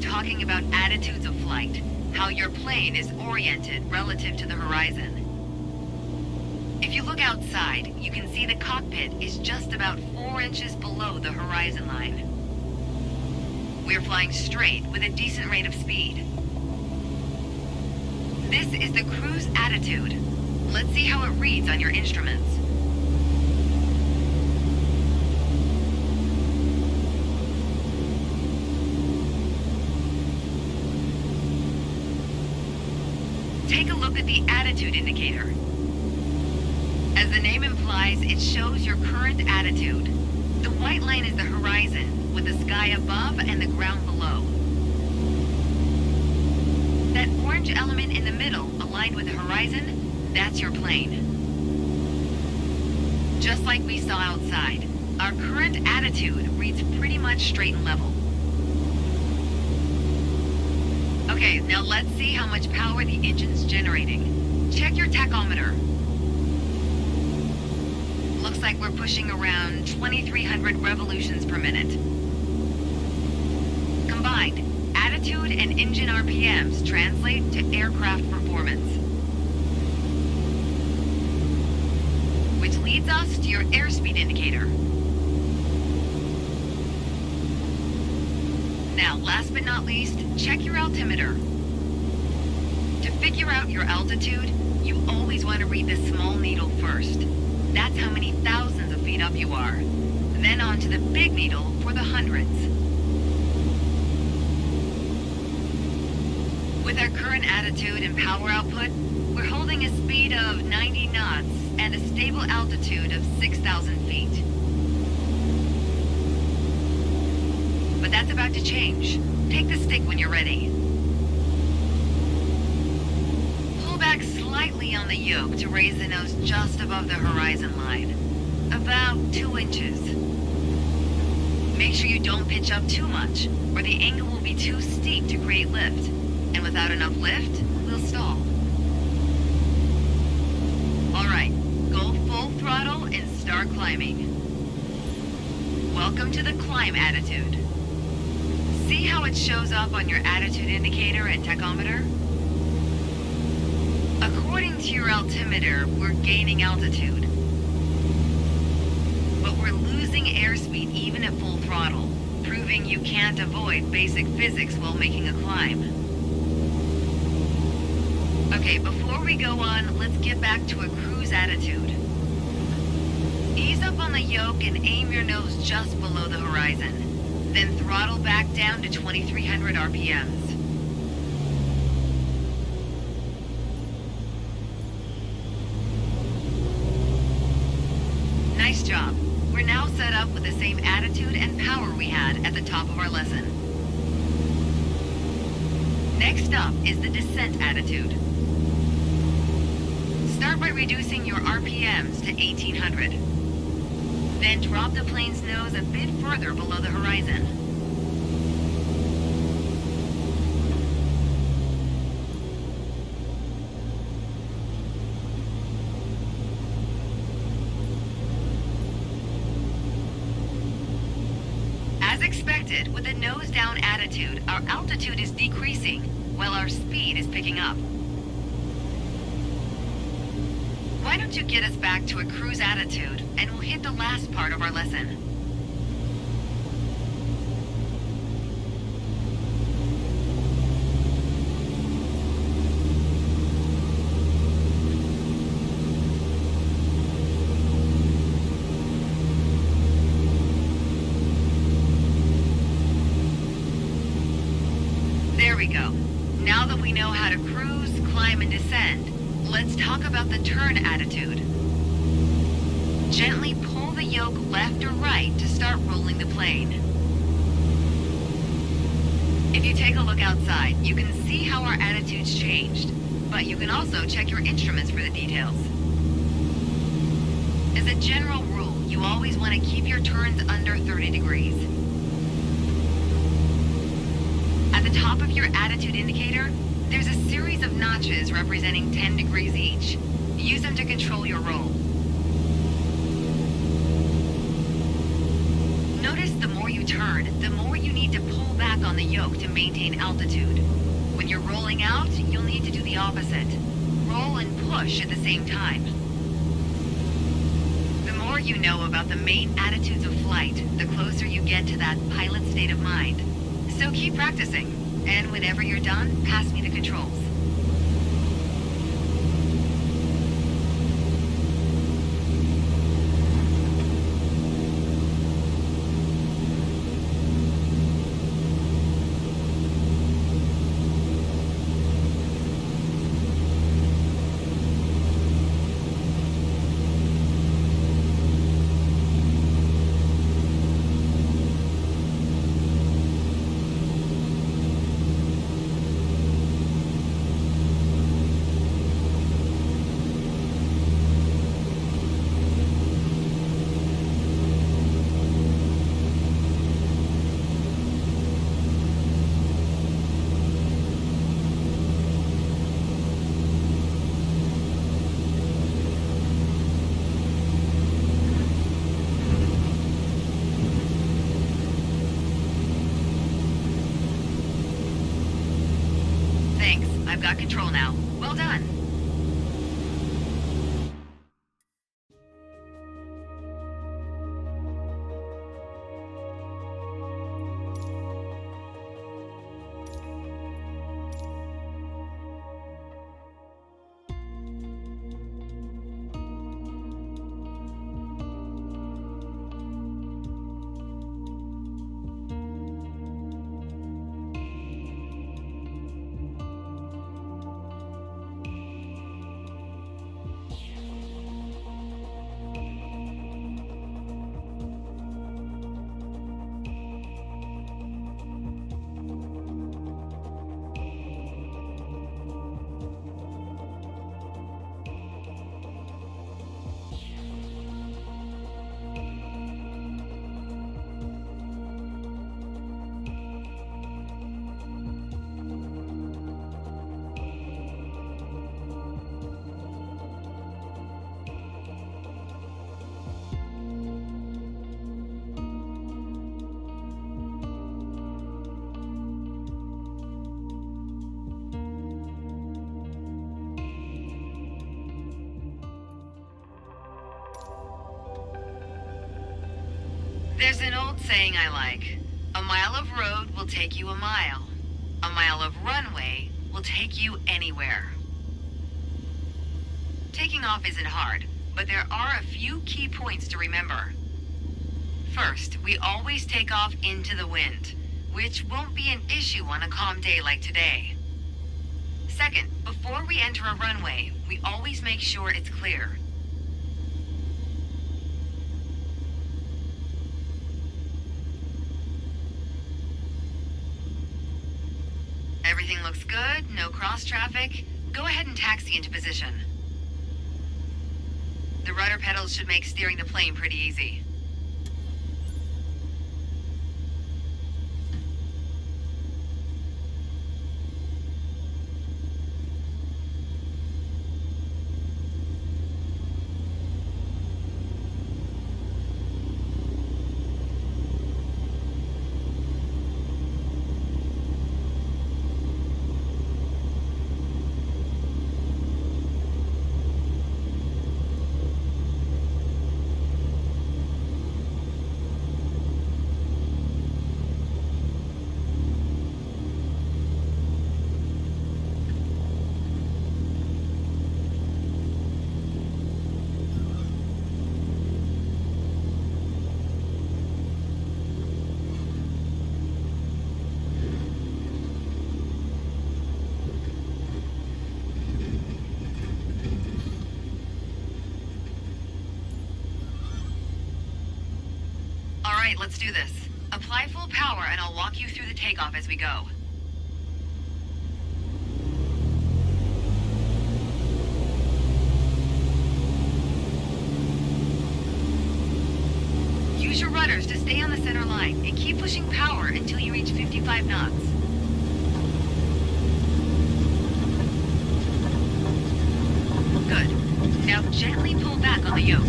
talking about attitudes of flight, how your plane is oriented relative to the horizon. If you look outside, you can see the cockpit is just about 4 inches below the horizon line. We're flying straight with a decent rate of speed. This is the cruise attitude. Let's see how it reads on your instruments. Take a look at the attitude indicator. As the name implies, it shows your current attitude. The white line is the horizon, with the sky above and the ground below. That orange element in the middle, aligned with the horizon, that's your plane. Just like we saw outside, our current attitude reads pretty much straight and level. Okay, now let's see how much power the engine's generating. Check your tachometer. Looks like we're pushing around 2,300 revolutions per minute. Combined, attitude and engine RPMs translate to aircraft performance. Which leads us to your airspeed indicator. Now, last but not least, check your altimeter. To figure out your altitude, you always want to read the small needle first. That's how many thousands of feet up you are. Then on to the big needle for the hundreds. With our current attitude and power output, we're holding a speed of 90 knots and a stable altitude of 6,000 feet. But that's about to change. Take the stick when you're ready. Pull back slightly on the yoke to raise the nose just above the horizon line. About 2 inches. Make sure you don't pitch up too much, or the angle will be too steep to create lift. And without enough lift, we'll stall. Alright, go full throttle and start climbing. Welcome to the climb attitude. See how it shows up on your attitude indicator and tachometer? According to your altimeter, we're gaining altitude. But we're losing airspeed even at full throttle, proving you can't avoid basic physics while making a climb. Okay, before we go on, let's get back to a cruise attitude. Ease up on the yoke and aim your nose just below the horizon. Then throttle back down to 2,300 RPMs. Nice job. We're now set up with the same attitude and power we had at the top of our lesson. Next up is the descent attitude. Start by reducing your RPMs to 1,800. Then drop the plane's nose a bit further below the horizon. As expected, with a nose-down attitude, our altitude is decreasing, while our speed is picking up. Why don't you get us back to a cruise attitude, and we'll hit the last part of our lesson. There we go. Now that we know how to cruise, climb, and descend, let's talk about the turn attitude. Gently pull the yoke left or right to start rolling the plane. If you take a look outside, you can see how our attitude's changed, but you can also check your instruments for the details. As a general rule, you always want to keep your turns under 30 degrees. At the top of your attitude indicator, there's a series of notches representing 10 degrees each. Use them to control your roll. Notice the more you turn, the more you need to pull back on the yoke to maintain altitude. When you're rolling out, you'll need to do the opposite. Roll and push at the same time. The more you know about the main attitudes of flight, the closer you get to that pilot state of mind. So keep practicing, and whenever you're done, pass me the controls. I've got control now. Well done. There's an old saying I like. A mile of road will take you a mile. A mile of runway will take you anywhere. Taking off isn't hard, but there are a few key points to remember. First, we always take off into the wind, which won't be an issue on a calm day like today. Second, before we enter a runway, we always make sure it's clear. Everything looks good, no cross traffic. Go ahead and taxi into position. The rudder pedals should make steering the plane pretty easy. Alright, let's do this. Apply full power and I'll walk you through the takeoff as we go. Use your rudders to stay on the center line and keep pushing power until you reach 55 knots. Good. Now gently pull back on the yoke.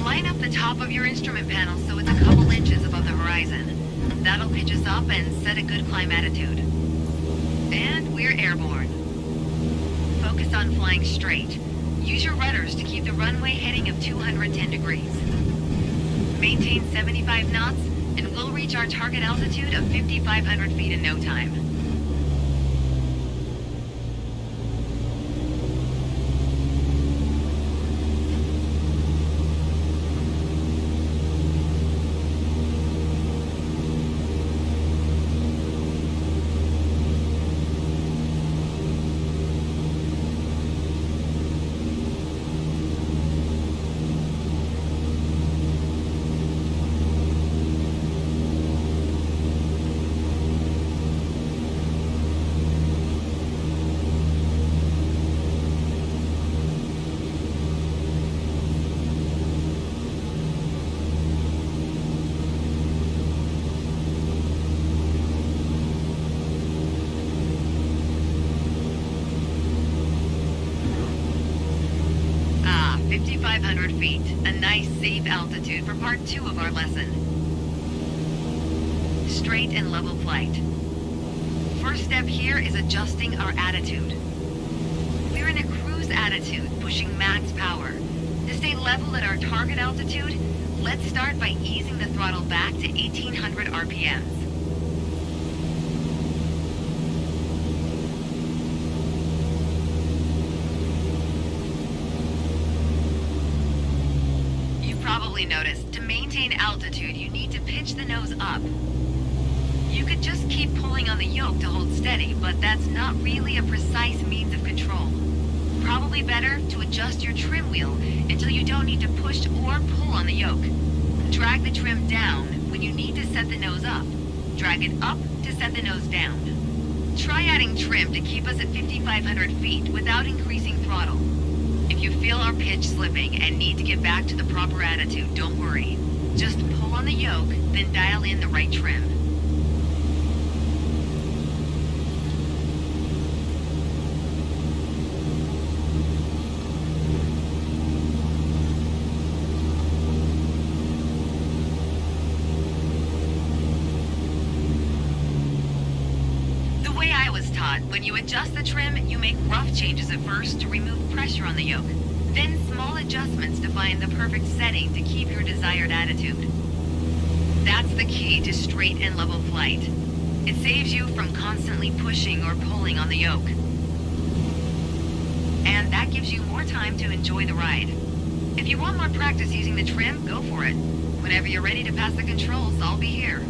Line up the top of your instrument panel so it's a couple inches above the horizon. That'll pitch us up and set a good climb attitude. And we're airborne. Focus on flying straight. Use your rudders to keep the runway heading of 210 degrees. Maintain 75 knots, and we'll reach our target altitude of 5,500 feet in no time. Ah, 5,500 feet. A nice, safe altitude for part 2 of our lesson. Straight and level flight. First step here is adjusting our attitude. We're in a cruise attitude, pushing max power. To stay level at our target altitude, let's start by easing the throttle back to 1,800 RPMs. You've probably noticed, to maintain altitude, you need to pitch the nose up. You could just keep pulling on the yoke to hold steady, but that's not really a precise means of control. Probably better to adjust your trim wheel until you don't need to push or pull on the yoke. Drag the trim down when you need to set the nose up. Drag it up to set the nose down. Try adding trim to keep us at 5,500 feet without increasing throttle. If you feel our pitch slipping and need to get back to the proper attitude, don't worry. Just pull on the yoke, then dial in the right trim. When you adjust the trim, you make rough changes at first to remove pressure on the yoke, then small adjustments to find the perfect setting to keep your desired attitude. That's the key to straight and level flight. It saves you from constantly pushing or pulling on the yoke. And that gives you more time to enjoy the ride. If you want more practice using the trim, go for it. Whenever you're ready to pass the controls, I'll be here.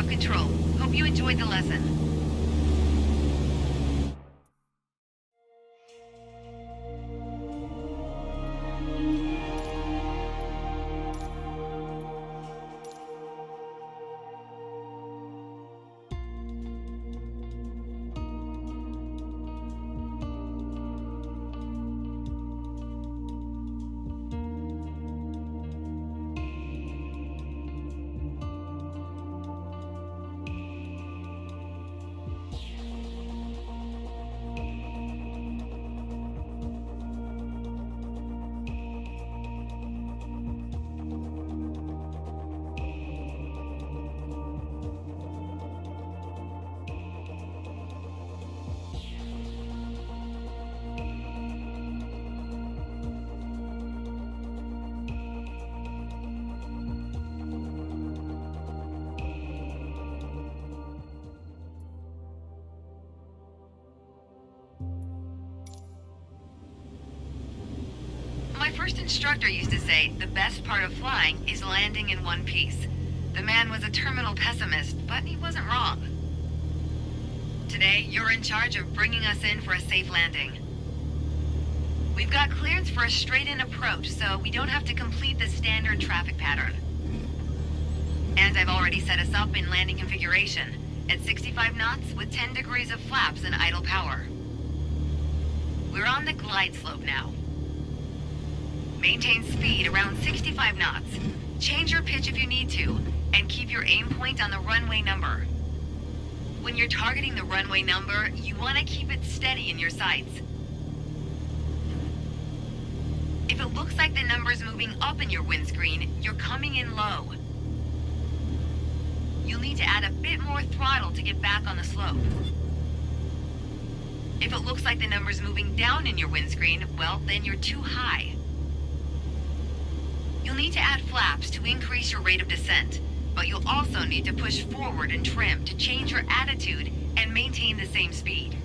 Control. Hope you enjoyed the lesson. first instructor used to say the best part of flying is landing in one piece. The man was a terminal pessimist, but he wasn't wrong. Today, you're in charge of bringing us in for a safe landing. We've got clearance for a straight-in approach, so we don't have to complete the standard traffic pattern. And I've already set us up in landing configuration, at 65 knots with 10 degrees of flaps and idle power. We're on the glide slope now. Maintain speed around 65 knots. Change your pitch if you need to, and keep your aim point on the runway number. When you're targeting the runway number, you want to keep it steady in your sights. If it looks like the number's moving up in your windscreen, you're coming in low. You'll need to add a bit more throttle to get back on the slope. If it looks like the number's moving down in your windscreen, well, then you're too high. You'll need to add flaps to increase your rate of descent, but you'll also need to push forward and trim to change your attitude and maintain the same speed.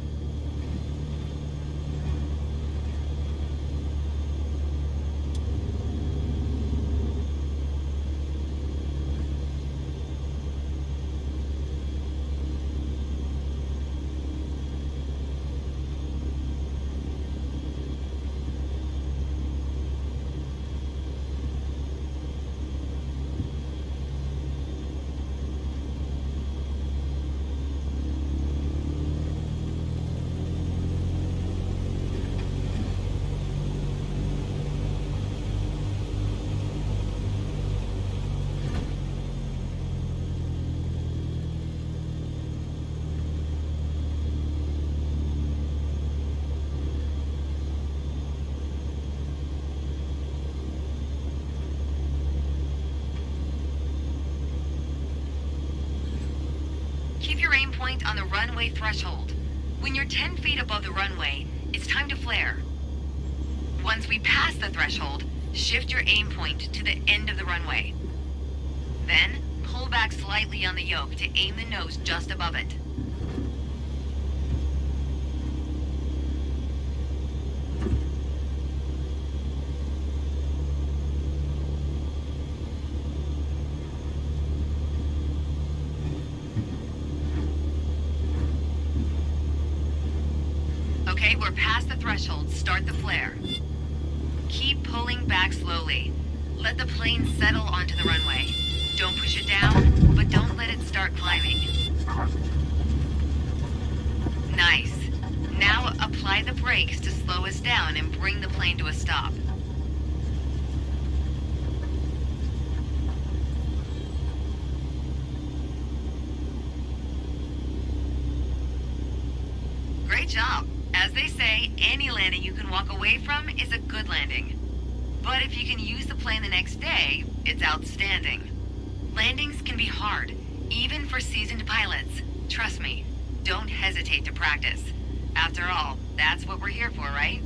Keep your aim point on the runway threshold. When you're 10 feet above the runway, it's time to flare. Once we pass the threshold, shift your aim point to the end of the runway. Then, pull back slightly on the yoke to aim the nose just above it. Okay, we're past the threshold. Start the flare. Keep pulling back slowly. Let the plane settle onto the runway. Don't push it down, but don't let it start climbing. Nice. Now apply the brakes to slow us down and bring the plane to a stop. Great job. As they say, any landing you can walk away from is a good landing. But if you can use the plane the next day, it's outstanding. Landings can be hard, even for seasoned pilots. Trust me, don't hesitate to practice. After all, that's what we're here for, right?